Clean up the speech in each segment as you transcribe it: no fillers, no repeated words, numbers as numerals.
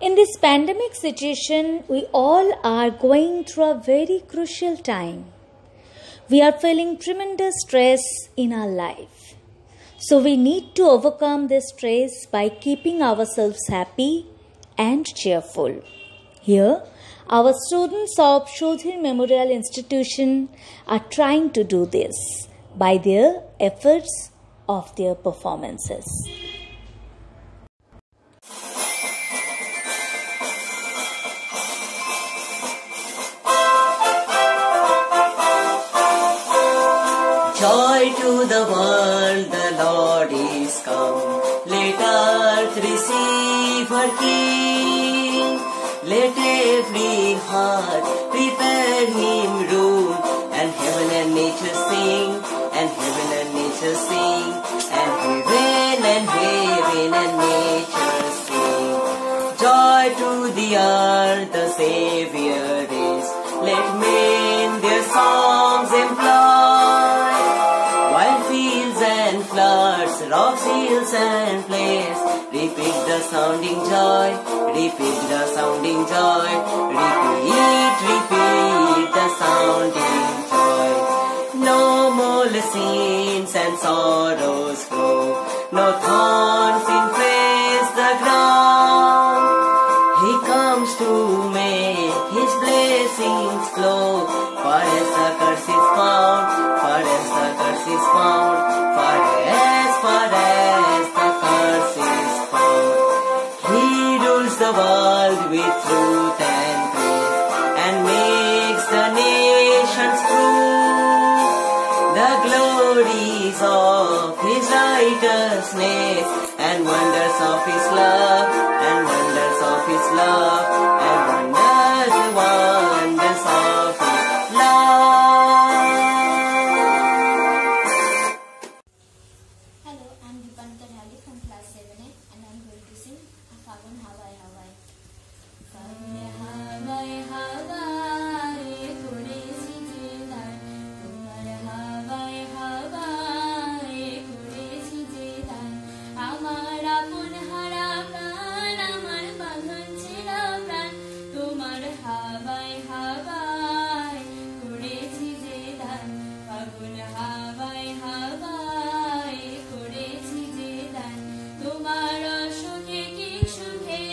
In this pandemic situation, we all are going through a very crucial time. We are feeling tremendous stress in our life. So we need to overcome this stress by keeping ourselves happy and cheerful. Here, our students of Shodhir Memorial Institution are trying to do this by their efforts of their performances. Joy to the world, the Lord is come. Let earth receive her King. Let every heart prepare him room. And heaven and nature sing, and heaven and nature sing, and heaven and nature sing. Joy to the earth, the Savior is. Let men their songs employ. Wild fields and floods, rocks, hills and plains, repeat the sounding joy, repeat the sounding joy, repeat the sounding joy. No more sins and sorrows grow, no thorns infest the ground. He comes to make his blessings flow, far as the curse is found, far as the curse is found, far as the curse is found. He rules the world with truth and grace, and makes the nations prove the glories of his righteousness, and wonders of his love, and wonders of his love, and wonders of his love. Hello, I'm Deepanta Dhali from class 7A and I'm going to sing Fagun Hawai Hawai. Fagun Hawai Hawai, Kure Sijedar, Tumar Hawai Hawai, Kure Sijedar, Amar Apun Hara Pran, Amar Bandhan Chila Pran, Tumar Hawai Hawai, Kure Sijedar, Fagun Hawai Hawai, Kure Sijedar, Tumar Shukhe Ki Shukhe,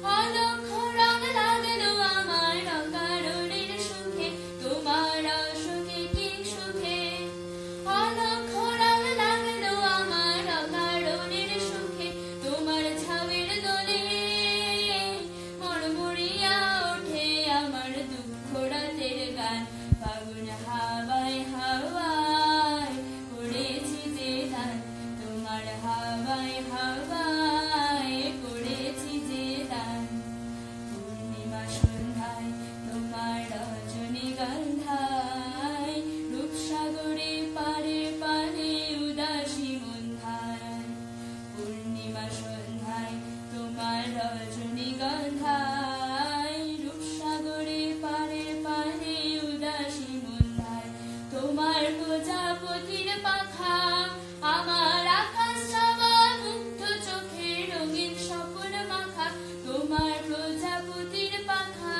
Alokh Rang Laglo Amar Rangarorir Shukhe, Tumar Shukhe Ki Shukhe, Alokh Rang Laglo Amar Rangarorir Shukhe, Tumar Chhawer Dole Mormoriya Othe Amar Dukho Rater Gan, Fagun Hawai Hawai, Kurechi Je Dan, Tumar Hawai Hawai, Kurechi Je Dan, Purnima Sundhai, Tumar Rajani Gandhai, Rupsagore Pare Pare Udashi Mundhai, Purnima Sundhai, Tumar Rajani Gandhai, Rupsagore Pare Pare Udashi Mundhai, Tomar প্রজাপতির পাখা, আমার আকাশ চাওয়া মুগ্ধ চোখে রঙিন স্বপ্ন মাখা, তোমার প্রজাপতির পাখা,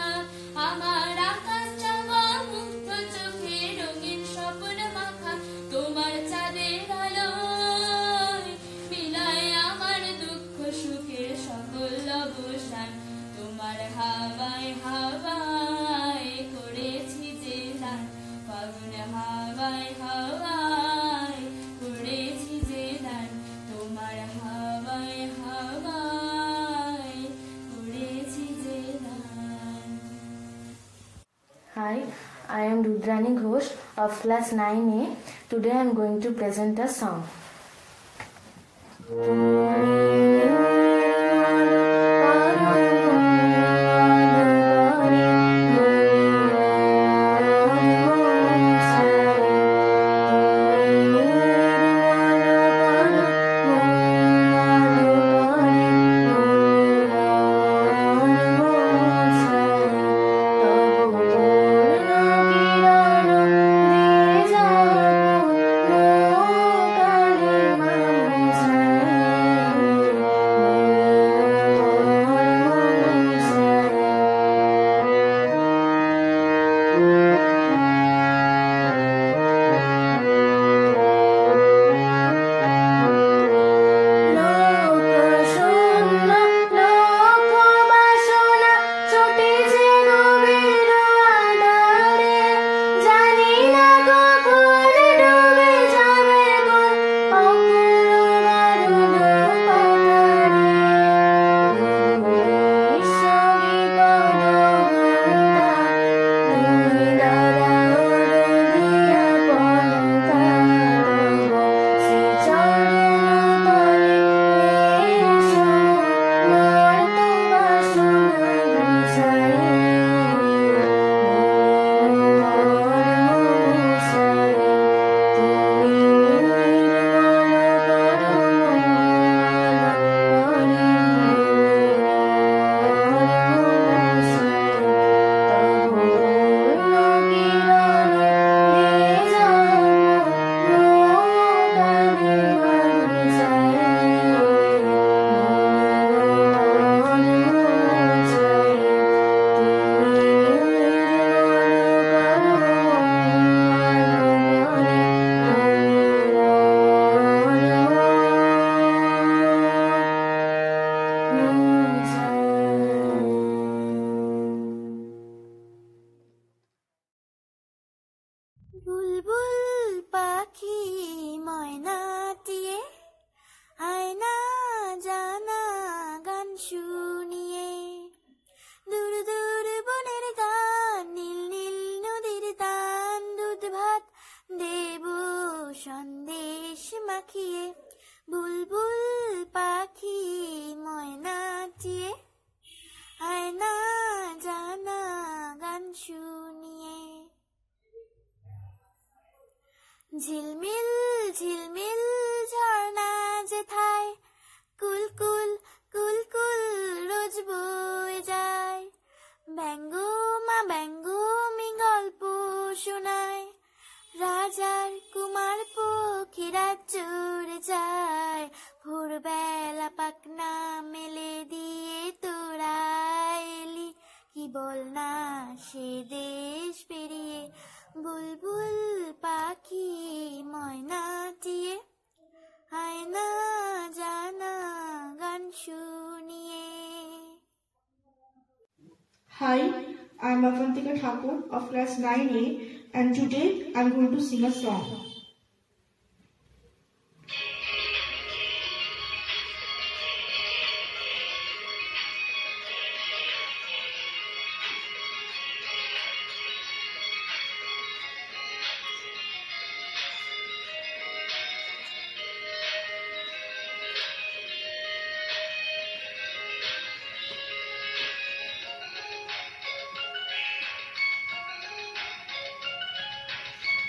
আমার আকাশ চাওয়া মুগ্ধ চোখে রঙিন স্বপ্ন মাখা, তোমার চাঁদের আলোয় মিলায় আমার দুঃখ সুখের সকল অবসান, তোমার হাওয়ায় হাওয়ায় করেছি যে দান, ফাগুন হাওয়ায় হাওয়ায় করেছি যে দান, তোমার হাওয়ায় হাওয়ায় করেছি যে দান। Hi, I am Rudrani Ghosh of class 9A. Today I am going to present a song. বুলবুল পাখি ময়নাটিয়ে আয়না জানা গান শুনিয়ে দূর দূর বনের গান নীল নীল নদীর তান দুধ ভাত দেব সন্দেশ মাখিয়ে বুলবুল পাখি ময়নাটিয়ে আয়না জানা গান শুনিয়ে ঝিলমিল ঝিলমিল ঝর্ণা যেথায় কুলকুল কুলকুল রোজ বয়ে যায় ব্যঙ্গো মা ব্যঙ্গমি গল্প শোনায় রাজার কুমার পক্ষীরা চড়ে যায় ভোরবেলা পাখনা মেলে দিয়ে তোরা এলি কি বল না সে দেশ পেরিয়ে বুলবুল পাখি ময়নাটিয়ে আয়না জানা গান শুনিয়ে Hi, I'm Avantika Thakur of class 9A and today I'm going to sing a song.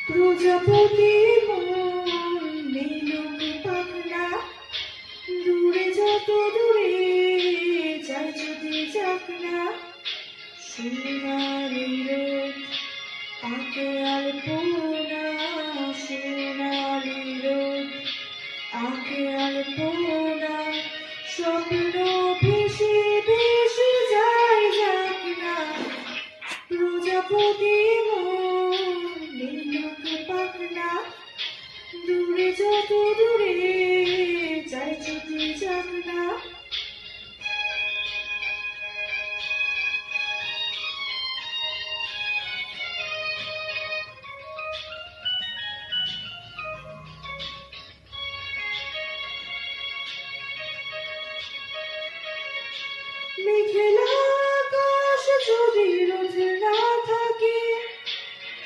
প্রজাপতি মন নীলুক পাখনা দূরে যত দূরে যাই যদি যাক না সোনালি রোদ আঁকে আলপনা সোনালি রোদ আঁকে আলপনা স্বপ্ন ভেসে ভেসে যায় যাক না প্রজাপতি পাখনা দূরে যত দূরে যাই যদি যাক না মেঘলা আকাশ যদি রোদ না থাকে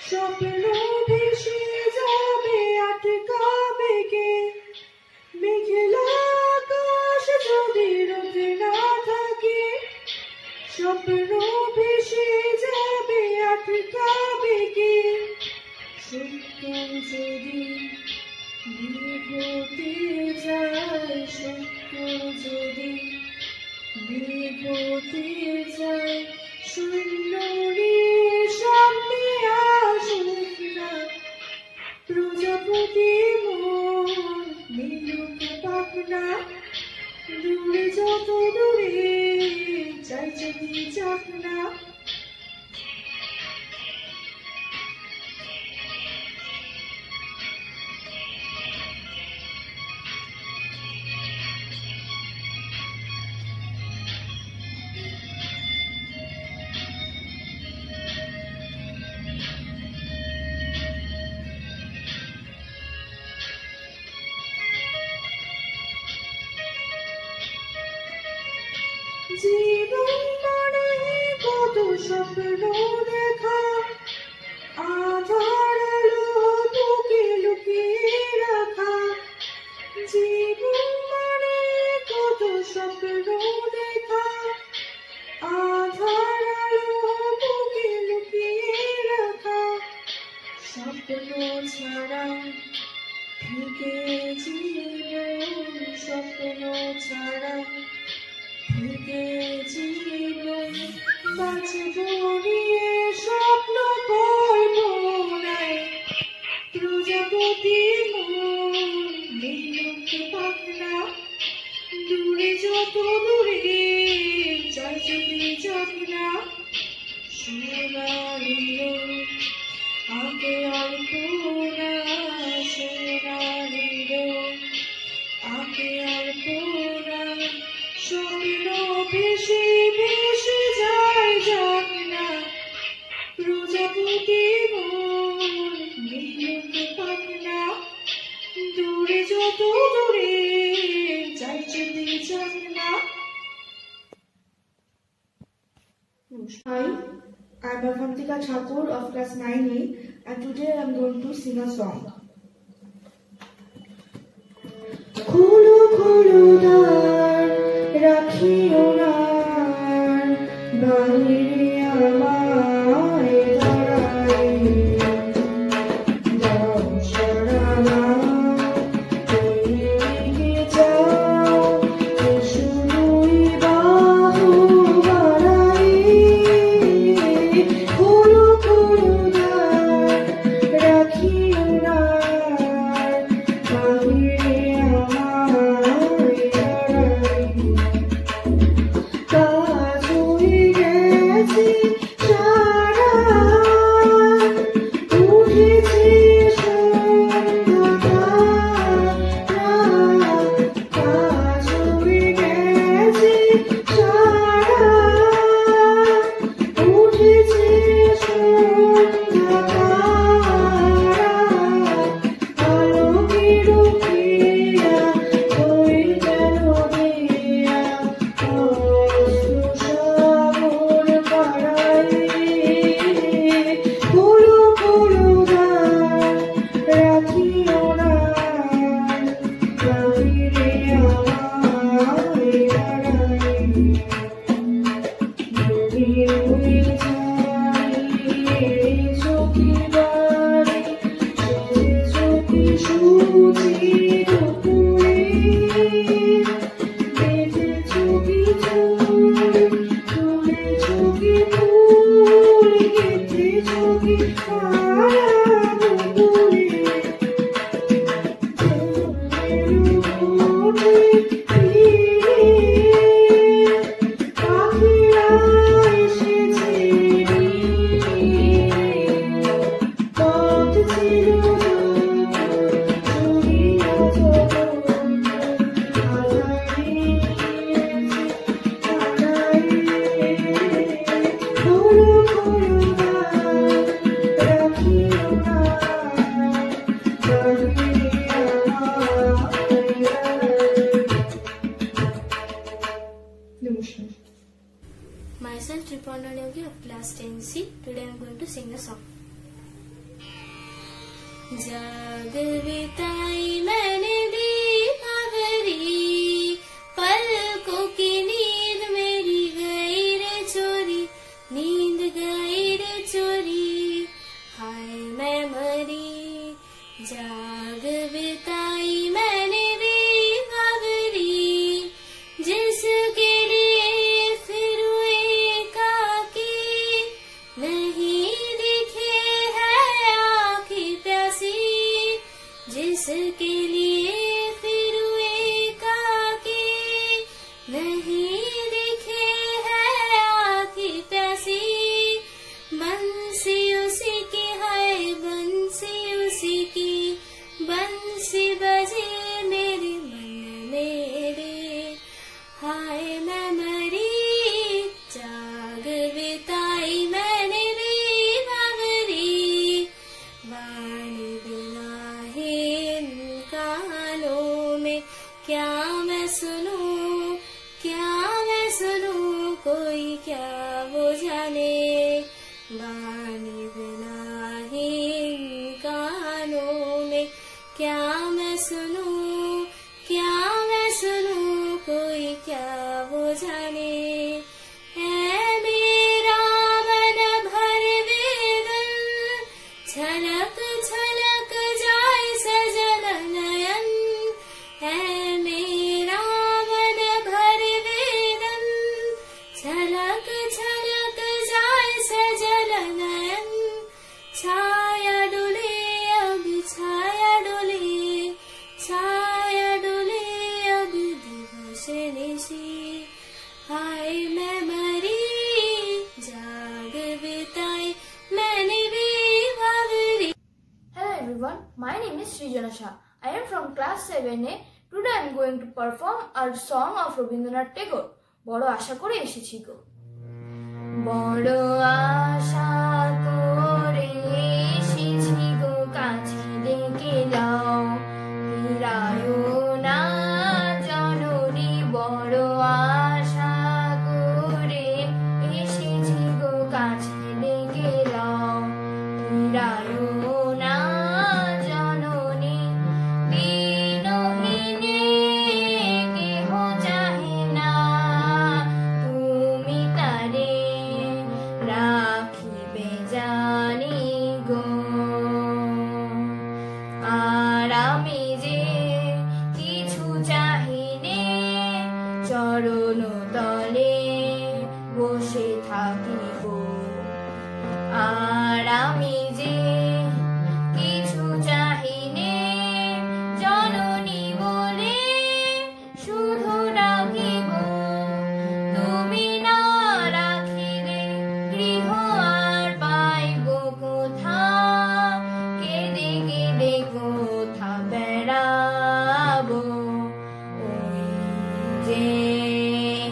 স্বপ্ন ভেসে যাবে আটকাবে কে মেঘলা আকাশ যদি রোদ না থাকে স্বপ্ন ভেসে যাবে আটকাবে কে সত্য যদি বিভূতি যায় সত্য যদি বিভূতি যায় শূন্য সামনে আসুক না প্রজাপতি মন নীলুক পাখনা দূরে যত দূরে যাই যদি যাক না জীবন মানে কত স্বপ্ন দেখা আধার আলো বুকে লুকিয়ে রাখা জীবন মানে কত স্বপ্ন দেখা আধার আলো বুকে লুকিয়ে রাখা স্বপ্ন ছাড়া থেকে জীবন স্বপ্ন ছাড়া থেকে জীবন বাঁচব নিয়ে স্বপ্ন করব নাই প্রজাপতি মন নীলুক পাখনা দূরে যত দূরে যাই যদি যাক না সোনালি রোদ আঁকে আলপনা সোনালি রোদ আঁকে আলপনা স্বপ্ন ভেসে ভেসে যায় যাক না প্রজাপতি মন মিলতে পাক না দূরে যত দূরে যাই যেতে যাক না। Hi, I'm Avantika Thakur of class 9A and today I'm going to sing a song. Kholo kholo dar rakhiyo na bahire amaye darai jao sharana ke jao shunui bahu barai kholo kholo dar rakhiyo na bahire Myself Tripanda Yogi of class 10C. Today I am going to sing a song. जाग बिताई मैंने दीपावली पलकों की नींद मेरी गई रे चोरी नींद गई रे चोरी हाय मैं मरी जाग बिताई मैंने दीपावली जिसके लिए फिर एकाकी नहीं दिखे है आँखें प्यासी जिसके लिए फिर एकाकी नहीं दिखे है आँखें प्यासी बंसी उसी की है बंसी उसी की बंसी बजे मेरे मन मेरे हाय मैं मरी जाग बिताई मैंने भी बावरी वाणी बिना ही इन कानों में क्या मैं सुनूं कोई क्या वो जाने वाणी बिना ही इन कानों में क्या मैं सुनूं कोई क्या वो जाने है मेरा मन भर वेदन छलक छलक जाए सजल नयन है मेरा मन भर वेदन छलक छलक जाए सजल नयन छाया डोले अब छाया डोले अब दिवस निशी हाय मैं मरी जाग बिताई मैंने भी बावरी। Hello everyone, my name is Srijana Shah. I am from class 7A. Today I am going to perform a song of Rabindranath Tagore. বড় আশা করে এসেছি গো। বড় আশা করে এসেছি গো, কাছে ডেকে নাও, ফিরায়ো না জননী। বড় আশা করে এসেছি গো, কাছে ডেকে নাও, ফিরায়ো না জননী। দিনহীনে কেহ চাহে না, তুমি তারে রাখিবে জানি গো। আর আমি যে কিছু চাহিনে, চরণ তলে বসে থাকিব। আর আমি যে কিছু চাহিনে, জননী বলে শুধু ডাকিব। তুমি না রাখিলে গৃহ আর পাইব কোথা, কেঁদে কেঁদে কোথা বেড়াবো। ওই যে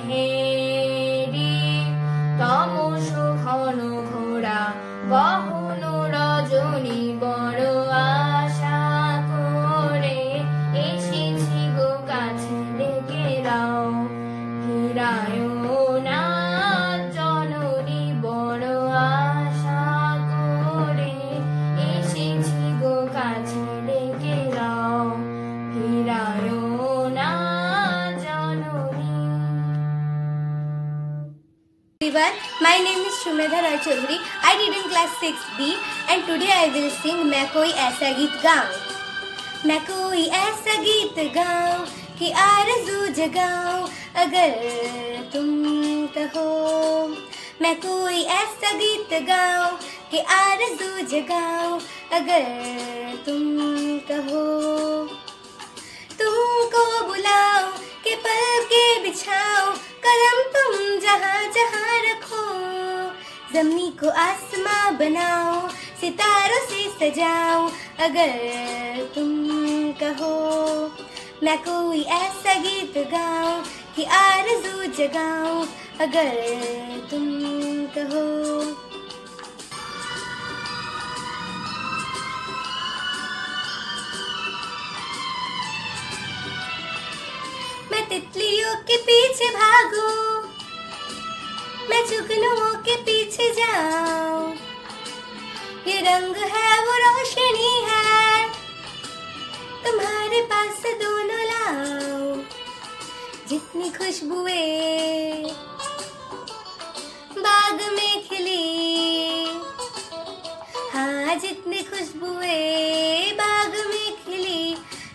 হেরি তমস ঘন ঘোরা গহন রজনী। বড় আশা করে এসেছি গো, কাছে ডেকে নাও, ফিরায়ো না জননী। বড় আশা করে এসেছি গো, কাছে ডেকে নাও, ফিরায়ো না জননী। Everyone, my name is Shumedha Roy Chaudhary. I read in class 6B and today I will sing मैं कोई ऐसा गीत गाऊं। मैं कोई ऐसा गीत गाऊं कि आरज़ू जगाऊं अगर तुम कहो। मैं कोई ऐसा गीत गाऊं कि आरज़ू जगाऊं अगर तुम कहो। तुमको बुलाऊं कि पल के बिछाऊं, कलम तुम जहाँ जहाँ रखो। ज़मीं को आसमां बनाऊं, सितारों से सजाऊं अगर तुम कहो। मैं कोई ऐसा गीत गाऊं कि आरज़ू जगाऊं अगर तुम कहो। मैं तितलियों के पीछे भागूं, मैं जुगनुओं के पीछे जाऊं। ये रंग है वो रोशनी है, तुम्हारे पास दोनों लाऊं। जितनी खुशबुएं बाग में खिली, हाँ जितनी खुशबुएं बाग में खिली,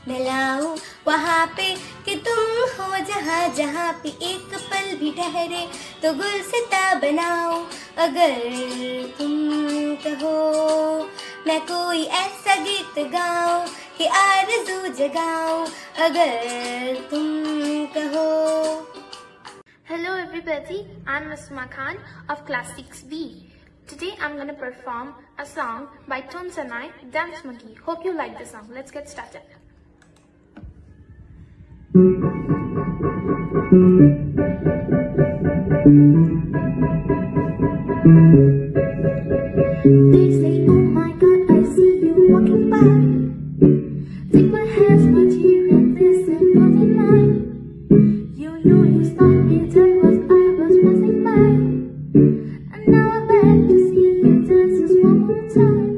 मैं लाऊं वहाँ पे कि तुम हो जहाँ जहाँ पे एक पल भी ठहरे तो गुलसिता बनाऊं अगर तुम कहो। मैं कोई ऐसा गीत गाऊं कि आरज़ू जगाऊं अगर तुम कहो। Hello everybody, I'm Masma Khan of class 6B. Today I'm going to perform a song by Tones and I, Dance Monkey. Hope you like the song. Let's get started. They say, oh my God, I see you walking by. Take my hands, my tear, and listen for the night. You know you stopped me just as I was passing by. And now I beg to see you dance just one more time.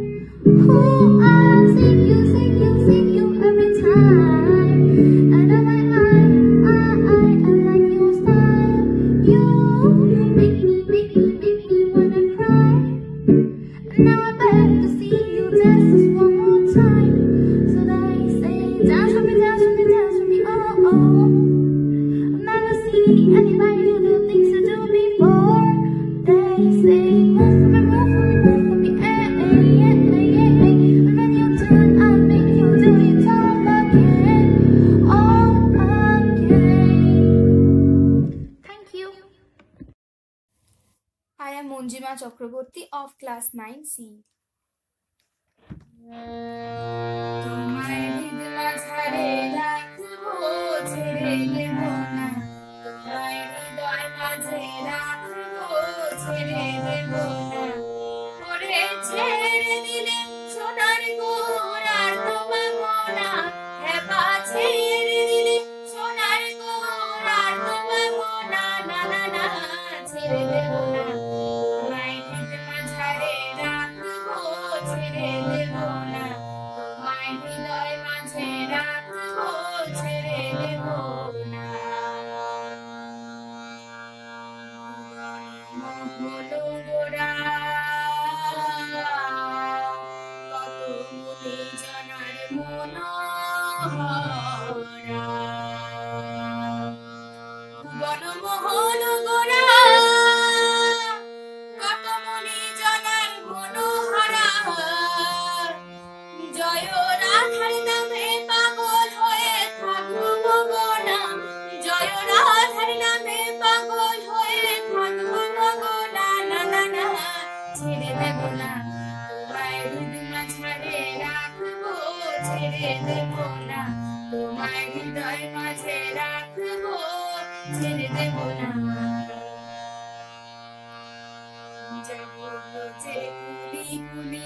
Oh, I sing you every time. And oh my, I like your style. You make me wanna cry. And now I beg to see you dance just one more time. So they say, dance with me, dance with me, dance with me, oh oh. I've never seen anybody do the things you do before. They say, move for me, move for me, move for me, eh, eh, yeah, eh, yeah, eh. And when you turn, I'll make you do it all again, Thank you. I am Monjima Chakraborty of class 9C. তোমায় হৃদয় ছাড়ে রাখবো, ছেড়ে দেব না। তোমায় হৃদয় ছেড়ে দেব না ওরে ছেড়ে দিলে সোনার গুণ আর তো পাবো না হেপা ছেড়ে দিলে সোনার গুণ আর তো পাবো না না না না ছেড়ে দেব না তোমায় হৃদয় মাঝারে রাখবো ছেড়ে দেব না তোমায় হৃদয় মাঝে রাখবো ছেড়ে দেব না হলো গোরা কত মুনি জনার মনোহরা বনমোহন গোরা কত মুনি জনার মনোহরা জয় রাধার নামে পাগল হয়ে থাকবো মগনা জয় রাধার নামে পাগল হয়ে থাকবো মগনা না না না ছেড়ে দেব না তোমায় হৃদয় মাঝারে রাখবো ছেড়ে দেব না তোমায় হৃদয় মাঝে রাখবো ছেড়ে দেব না যাব যে কুলি কুলি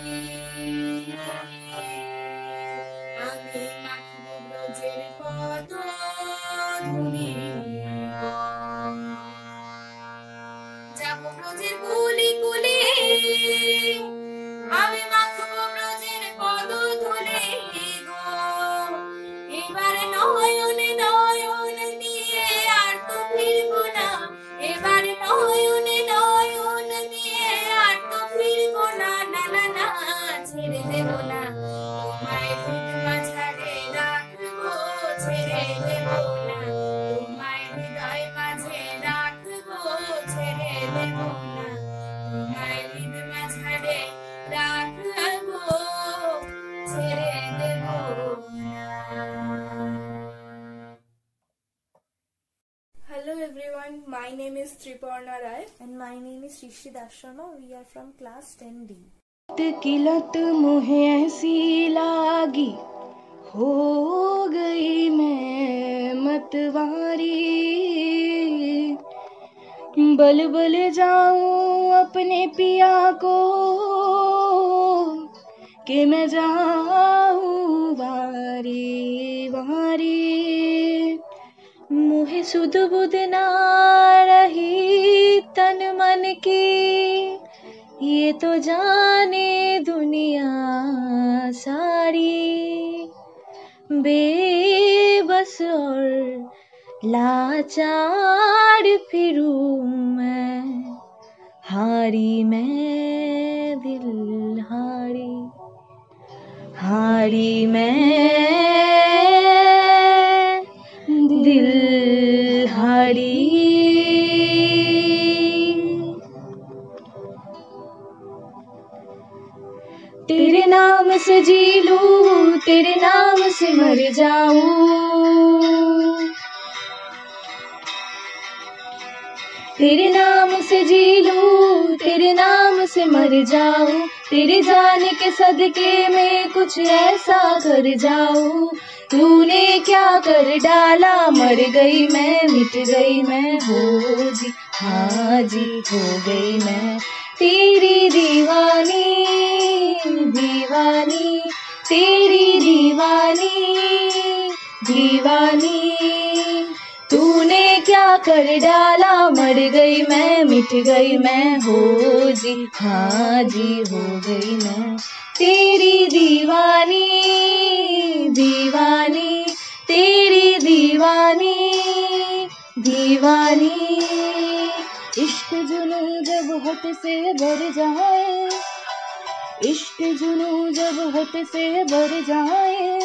আমি মাখবো ব্রজের পদ ধুলি যাব ব্রজের কুলি কুলি আমি মাখবো ব্রজের পদ ধুলি গো এবারে নয়নে নয়ন দিয়ে আর তো ফিরবো না এবারে নয়নে নয়ন দিয়ে আর তো ফিরবো না না না না ছেড়ে দেব না তোমায় হৃদয় মাঝারে রাখবো ছেড়ে দেব না তোমায় হৃদয় মাঝে রাখবো ছেড়ে দেব না তোমায় হৃদয় মাঝারে রাখবো ছেড়ে দেব না Hello everyone, my name is Triparna Rai and my name is Rishi Dasharma. We are from class 10D. की लत मुझे ऐसी लागी हो गई मैं मतवारी बल बल जाऊं अपने पिया को कि मैं जाऊं वारी वारी मुहे सुध बुध ना रही तन मन की ये तो जाने दुनिया सारी बेबस और लाचार फिरूं मैं हारी मैं दिल हारी हारी मैं दिल हारी तेरे नाम से जी लूं तेरे नाम से मर जाऊं तेरे नाम से जी लूं तेरे नाम से मर जाऊं तेरे जाने के सदके में कुछ ऐसा कर जाऊं तूने क्या कर डाला मर गई मैं मिट गई मैं हो जी हाँ जी हो गई मैं तेरी दीवानी दीवानी तेरी दीवानी दीवानी तूने क्या कर डाला मर गई मैं मिट गई मैं हो जी हाँ जी हो गई मैं तेरी दीवानी दीवानी तेरी दीवानी दीवानी इश्क जुनून जब होठ से भर जाए इश्क जुनून जब होठ से भर जाए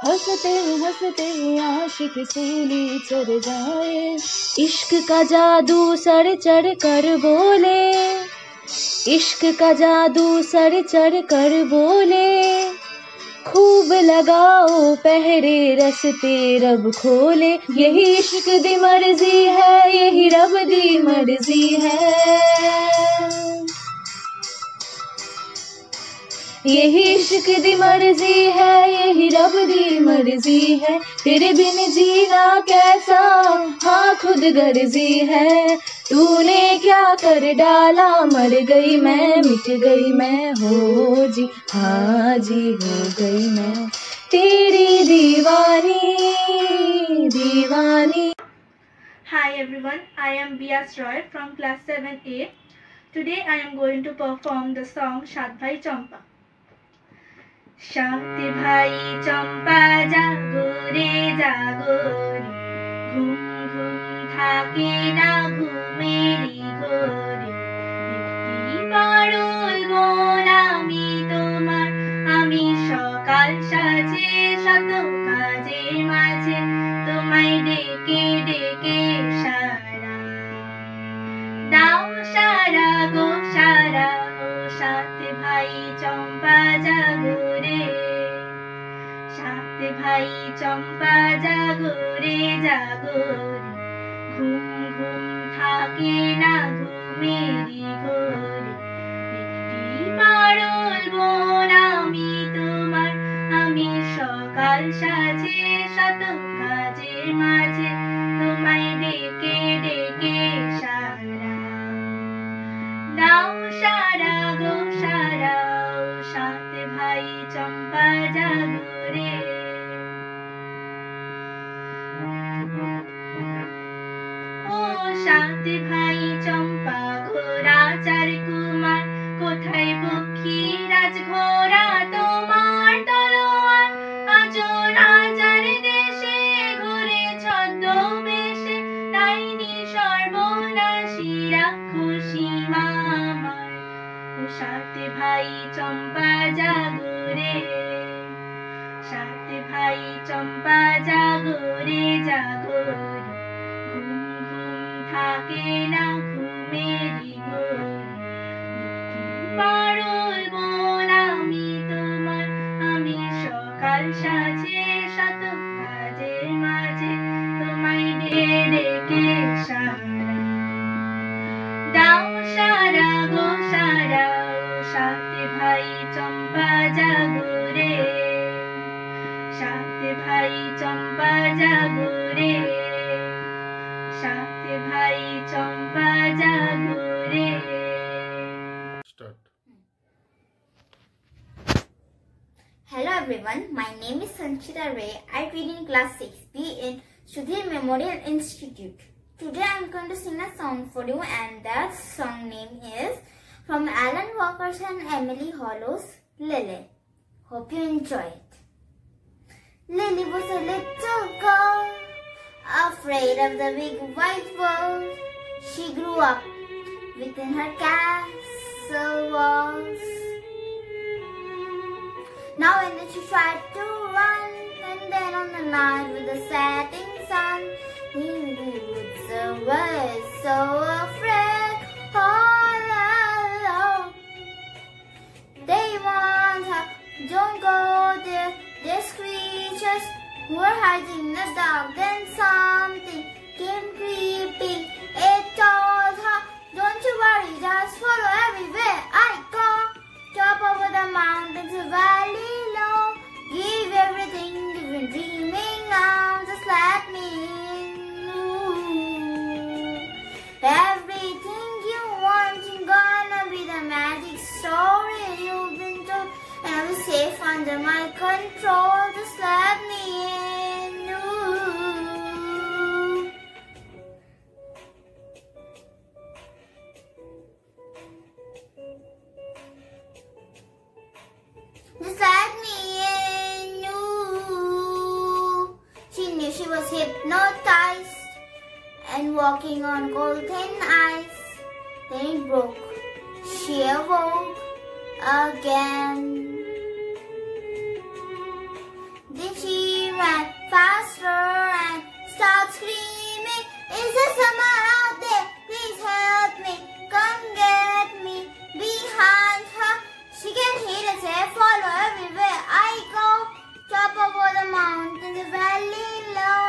हंसते हंसते आशिक सूली चढ़ जाए इश्क का जादू सर चढ़ कर बोले इश्क का जादू सर चढ़ कर बोले खूब लगाओ पहरे रस्ते रब खोले यही इश्क दी मर्जी है यही रब दी मर्जी है यही इश्क मालिक दी मर्जी है, यही रब दी मर्जी है, तेरे बिन जीना कैसा, हाँ खुद गर्जी है। तूने क्या कर डाला, मर गई मैं, मिट गई मैं, हो जी हाँ जी हो गई मैं तेरी दीवानी दीवानी। Hi everyone, I am Bias Roy from class 7A. Today I am going to perform the song Shat Bhai Champa. Shat Bhai Champa jago re, ghum ghum thake na ghumeri ghore, ekti parol bon ami tomar, ami shokal saje shato kajer majhe, tomai deke deke shara dao shara go shara, o Shat Bhai Champa jago re, Shat Bhai Champa jago re, ghum ghum thake na ghumeri ghore, ekti parol bon ami tomar, ami shokal saje shato kajer majhe, tomai deke deke shara dao shara go shara, o Shat Bhai Champa jago re। O Shat Bhai Champa ঘোড়া চার কুমার, কোথায় পক্ষী রাজ ঘোড়া তোমার তলোয়ার, আজো রাজার দেশে ঘুরে ছদ্মবেশে, ডাইনি সর্বনাশী রাক্ষসী মামার, ও Shat Bhai Champa jago re, Shat Bhai Champa jago re, ঘুম ঘুম থাকে না ঘুমেরি ঘোরে, একটি পারল বোন আমি তোমার, আমি সকাল সাজে শত কাজের মাঝে, তোমায় ডেকে সারা দাও সারা গো সারা, ও Shat Bhai Champa jago re, Shat Bhai Champa jago re, Shat Bhai Champa jago re। Start. Hello everyone, my name is Sanchita Ray. I read in class 6B in Sudhir Memorial Institute. Today I am going to sing a song for you, and that song name is from Alan Walker's and Emily Hollow's Lily. Hope you enjoy it. Lily was a little girl, afraid of the big white world. She grew up within her castle walls. Now and then she tried to run, and then on the night with the setting sun, the woods were so afraid, all alone. They warned her, don't go there, there's creatures who are hiding in the dark. Then something came creeping, it told her, don't you worry, just follow everywhere I go. Top over the mountains, a valley low, give everything you've been dreaming of, just let me in. Ooh. Everything you want is gonna be the magic story you've been told, and I'll be safe under my control, just let me in. Ooh. Just let me in. Ooh. She knew she was hypnotized and walking on golden ice. Then it broke. She awoke again. Then she ran faster and started screaming, is there someone out there? Please help me. Come get me. Behind her, she can hear us say, follow everywhere I go. Top over the mountain, the valley low,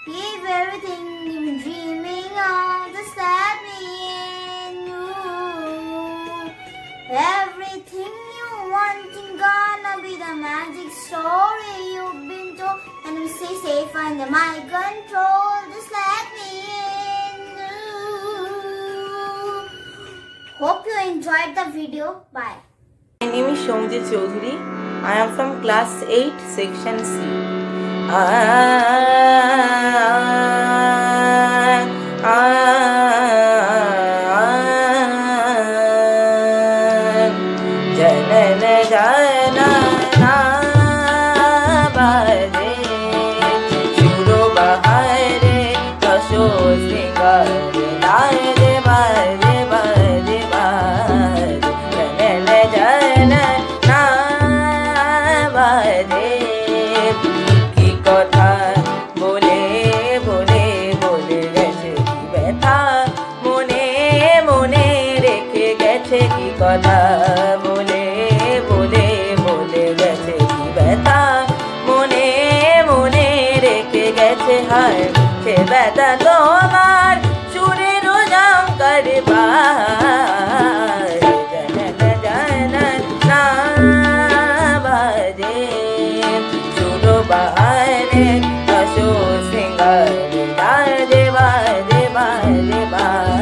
give everything you've been dreaming of, just let me in. Ooh. Everything you want is gonna be the sorry you've been told, and we stay safe under my control. Just let me in. Hope you enjoyed the video. Bye. My name is Shomjit Chaudhary. I am from class 8, section C. কথা বলে বলে বলে গেছে কি ব্যথা মনে মনে রেখে গেছে হায় সে ব্যথা তোমার সুরের জাঙ্কার বাজে না বাজে সুরো বাহারে আসো সিঙ্গার বাজে বাজে বাজে বাজে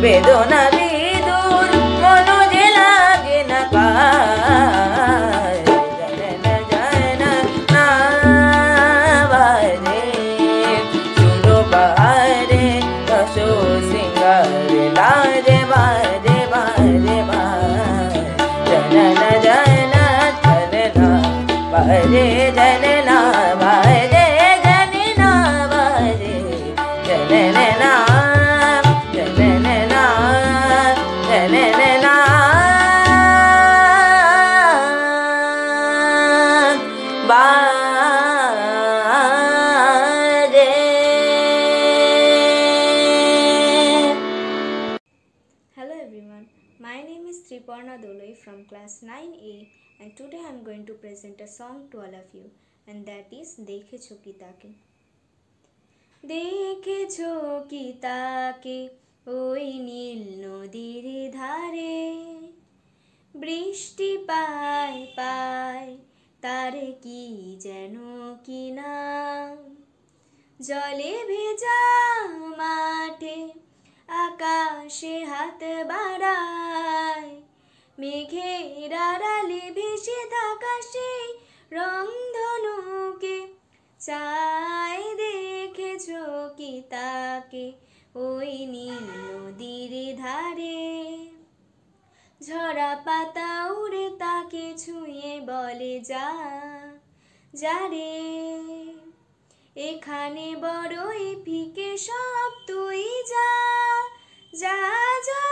বেদনা বিদুর মনো যে লাগে না পায় যায় না না বাজে সুরো বাহারে আসো সিঙ্গারে লাজে বাজে বাজে বাজে যায় না চলে না বাজে জানে না বাজে জানে না বাজে জানে না Hello everyone, my name is Triparna Doloi from class 9A and today I am going to present a song to all of you and that is Dekhecho Ki Take. Dekhecho ki take ওই নীল নদীর ধারে বৃষ্টি পায় পায় তার কি যেন কি নাম জলে ভেজা মাঠে আকাশে হাত বাড়ায় মেঘের আড়ালে ভেসে থাকা সেই রংধনুকে চায় দেখেছো কি তাকে ওই নীল নদীর ধারে ঝরা পাতা উড়ে তাকে ছুঁয়ে বলে যা যারে এখানে বড়ই ফিকে সব তুই যা যা যা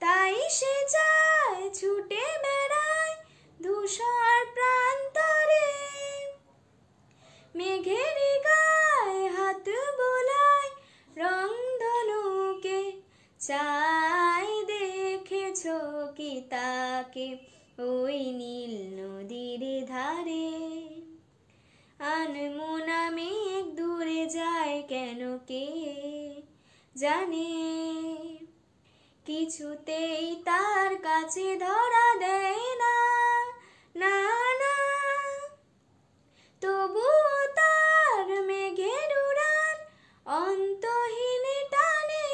তাই সে যায় ছুটে বেড়ায় ধূসর প্রান্তরে মেঘের গায়ে হাত বোলায় রংধনুকে চাই দেখেছো কি তাকে ওই নীল নদীর ধারে আনমনা মেঘ দূরে যায় কেন কে জানে কিছুতেই তার কাছে ধরা দেয় না না না তবুও তার মেঘের উড়ান অন্তহীন টানে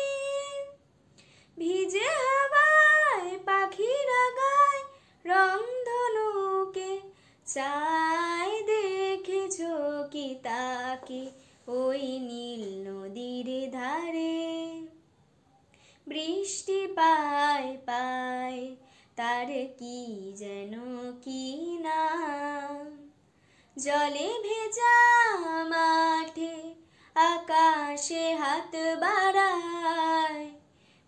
ভিজে হাওয়ায় পাখিরা গায় রংধনুকে চাই দেখেছো কি তাকে ওই নীল নদীর ধারে বৃষ্টি পায় পায় তার কি যেন কি নাম জলে ভেজা মাঠ আকাশে হাত বাড়ায়,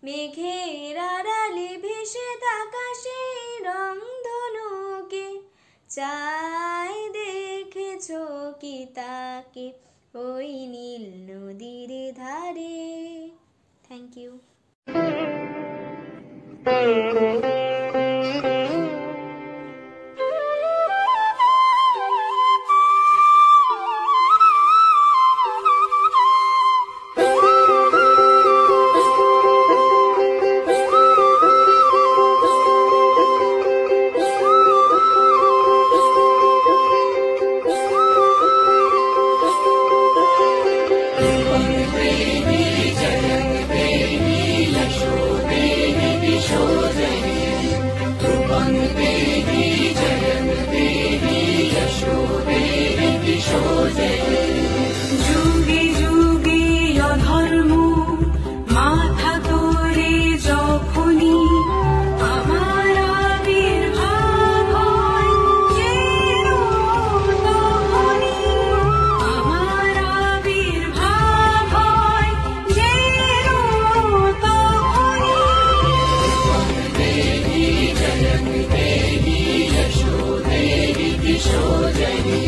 মেঘের আড়ালে ভেসে থাকা সেই রংধনুকে চাই, দেখেছো কি তাকে ওই নীল নদীর ধারে। Thank you. যুগে যুগে অধর্ম মাথা তোলে যখনই আমার আবির্ভাব হয়, যেন তখনই আমার আবির্ভাব হয়, যেন তখনই। দেবী জয়ং দেবী যশো দেবী দিশো জয়ী,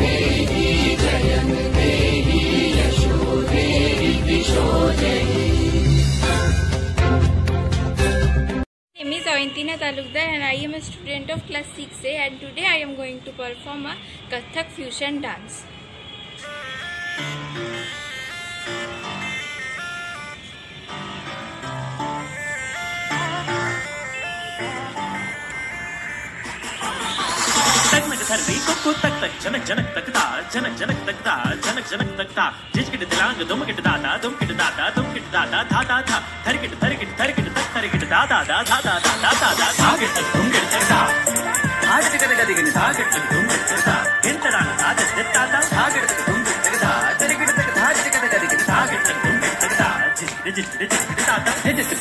দেবী জয়ং দেবী যশো দেবী দিশো জয়ী। My name is Avantina Talukdar and I am a student of class 6A, and today I am going to perform a Kathak fusion dance. तक धरती को तक तक जनक जनक तकता जनक जनक तकता जनक जनक तकता जिजकिट दिलांग दुमकिट दादा दुमकिट दादा दुमकिट दादा धा धा धा धरकिट धरकिट धरकिट तक धरकिट दादा दा धा धा धा धा धा धा धागिट तक दुमकिट तकता धागिट तक गदिगिन धागिट तक दुमकिट तकता इंतरान धागिट दित्ता दा धागिट तक दुमकिट तकता धरकिट तक धागिट तक गदिगिन धागिट तक दुमकिट तकता जिजकिट जिजकिट जिजकिट दादा जिजकिट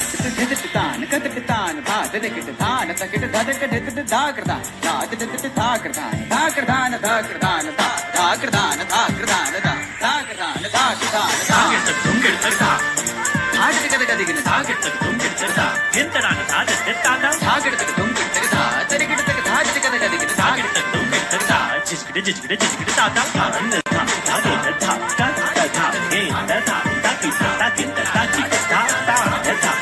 जिजकिट तान कतक तान धा दिजकिट तान तकिट धदक दित धागरदा धा दित धागरदा धागरदान धागरदान धा धागरदान धागरदान धा धागरदान धागरदान धागिट तक दुमकिट तकता धागिट तक गदिगिन धागिट तक दुमकिट तकता इंतरान धागिट दित्ता दा धागिट तक दुमकिट तकता धरकिट तक धागिट तक गदिगिन धागिट तक दुमकिट तकता जिजकिट जिजकिट जिजकिट दादा धा धा धा धा धा धा हे धा धा ताकि ताकि ताकि धा धा धा धा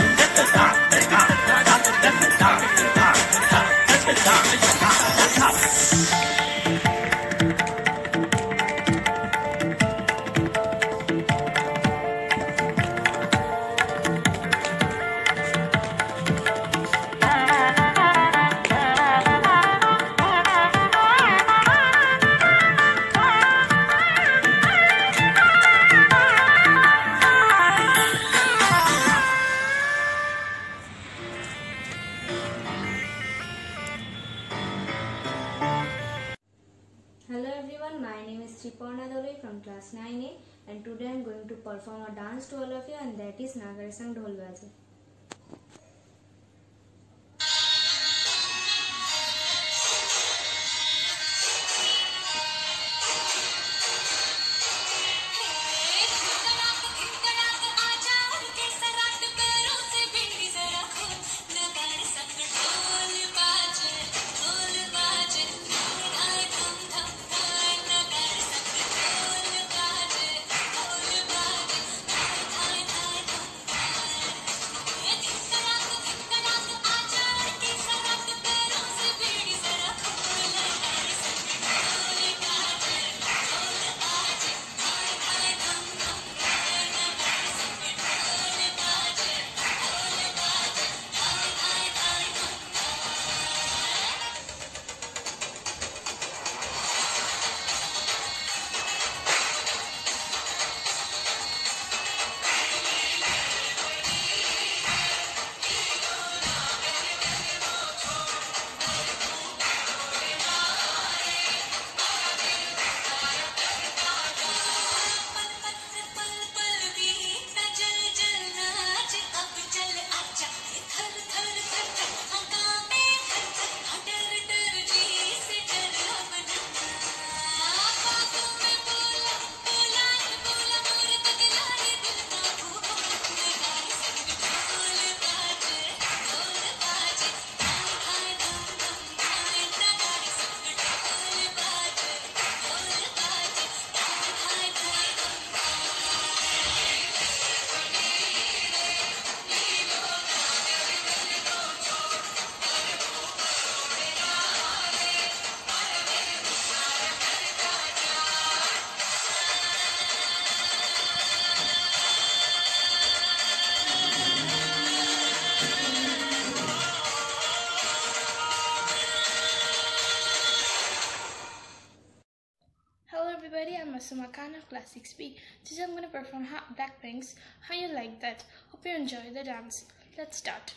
Hello everyone, my name is Triporna Doloi from class 9A, and today I am going to perform a dance to all of you, and that is Nagarasang Dhol Baje. Masuma Khan of Class 6B. Today I'm going to perform Blackpink's How You Like That. Hope you enjoy the dance. Let's start.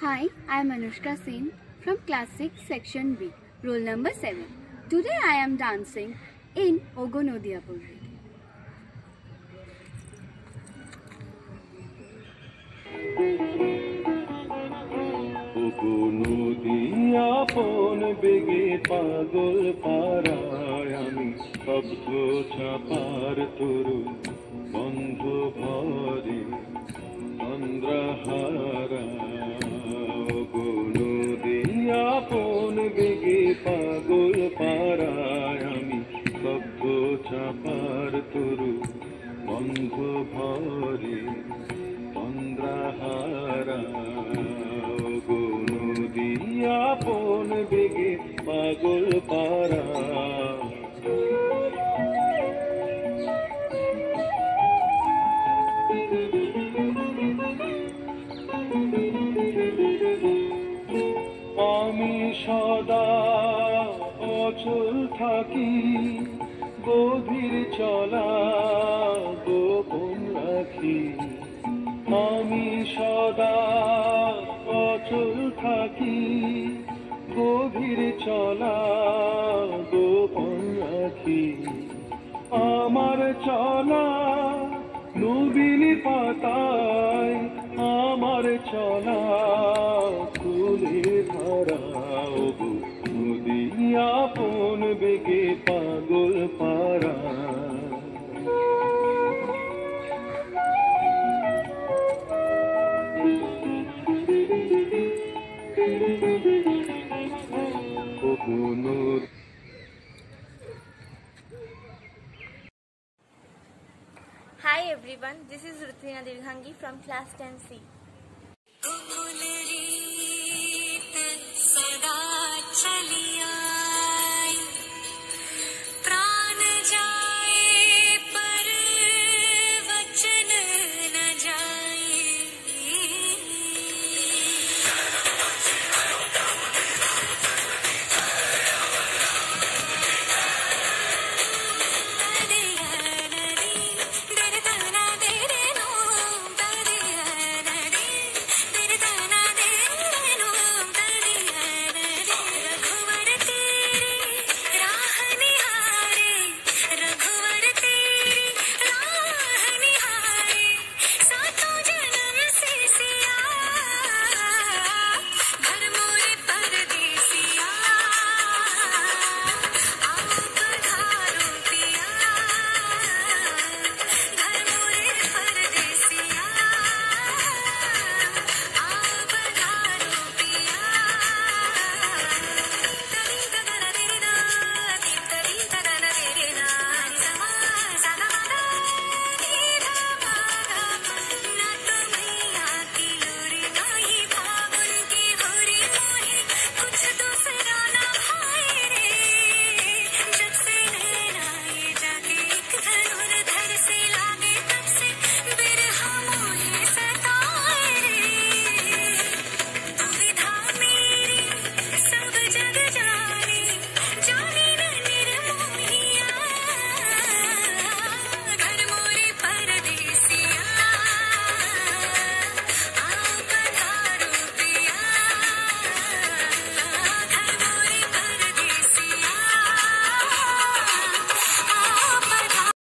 Hi, I am Anushka Singh from Class 6 Section B, roll number 7. Today I am dancing in Ogo Nodia Puri. Ogo Nodia pon bege pagol paray ami kabdho chapar turu bandho bhare andrahara আপন বেগে পাগল পাড়ায় আমি শব্দ চাপার তরু বন্ধ ভরে চন্দ্রাহারা গো নদী আপন বেগে পাগল পাড়া আমি সদা অচল থাকি গভীর চলা গোপন রাখি আমি সদা অচল থাকি গভীর চলা গোপন রাখি আমার চলা নবীন পাতায় আমার চলা ফুলে ধরা নদী আপন বেগে পাগল পারা Hi everyone, this is Rutina Dirghangi from Class 10C. सदा